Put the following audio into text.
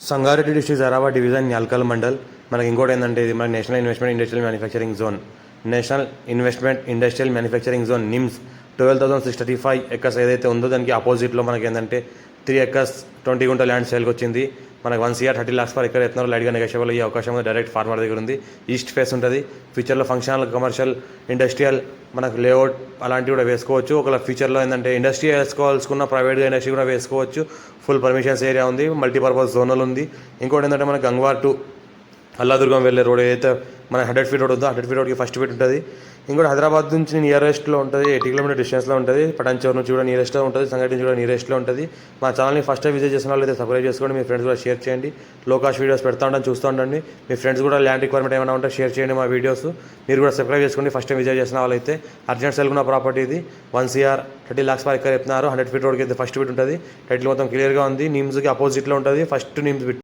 Sangareddy district జరావా division Nyalkal mandal. మనకి ఇంకోటి ఏంటంటే ఇది మన national investment industrial manufacturing zone. National investment industrial manufacturing zone NIMS 12,635 acres ఏదైతే ఉందో దానికి ఆపోజిట్లో మనకి ఏంటంటే 3 ఎకర్స్ 20 గుంట ల్యాండ్ సేల్కి వచ్చింది. మనకు 1 CR 30 lakhs పర్ ఎకర్ ఎత్తున్నారు. లైట్గా నెగోషియబుల్ అయ్యే అవకాశం డైరెక్ట్ ఫార్మర్ దగ్గర ఉంది. ఈస్ట్ ఫేస్ ఉంటుంది. ఫ్యూచర్లో ఫంక్షనల్, కమర్షియల్, ఇండస్ట్రియల్ మనకు లేఅవుట్ అలాంటివి కూడా వేసుకోవచ్చు. ఒకవేళ ఫ్యూచర్లో ఏంటంటే ఇండస్ట్రీ వేసుకోవాల్సుకున్న ప్రైవేట్గా ఇండస్ట్రీ కూడా వేసుకోవచ్చు. ఫుల్ పర్మిషన్స్ ఏరియా ఉంది. మల్టీపర్పస్ జోనల్ ఉంది. ఇంకోటి ఏంటంటే మనకు గంగ్వార్ టు అల్లాదుర్గం వెళ్ళే రోడ్ ఏదైతే మన 100 feet రోడ్ ఉందో 100 feet రోడ్కి ఫస్ట్ ఫీట్ ఉంటుంది. ఇంకోటి హైదరాబాద్ నుంచి నియరెస్ట్లో ఉంటుంది. 80 kilometer డిస్టెన్స్లో ఉంటుంది. పటాన్చేరు నుంచి కూడా నియరెస్ట్లో ఉంటుంది. సంగారెడ్డి నుంచి కూడా నియరెస్ట్లో ఉంటుంది. మా ఛానల్ని ఫస్ట్ టైం విజిట్ చేసిన వాళ్ళు అయితే సబ్స్క్రైబ్ చేసుకోండి. మీ ఫ్రెండ్స్ కూడా షేర్ చేయండి. లో కాస్ట్ వీడియోస్ పెడతా ఉంటాను, చూస్తూ ఉండండి. మీ ఫ్రెండ్స్ కూడా ల్యాండ్ రిక్వైర్మెంట్ ఏమైనా ఉంటే షేర్ చేయండి మా వీడియోస్. మీరు కూడా సబ్స్క్రైబ్ చేసుకోండి. ఫస్ట్ టైం విజిట్ చేసిన వాళ్ళైతే అర్జెంట్ సెల్ ఉన్న ప్రాపర్టీ ఇది. 1 CR 30 lakhs పర్ ఎకర్ చెప్తున్నారు. 100 feet రోడ్కి అయితే ఫస్ట్ ఫీట్ ఉంటుంది. టైటిల్ మొత్తం క్లియర్గా ఉంది. నిమ్స్కి అపోజిట్లో ఉంటుంది. ఫస్ట్ నిమ్స్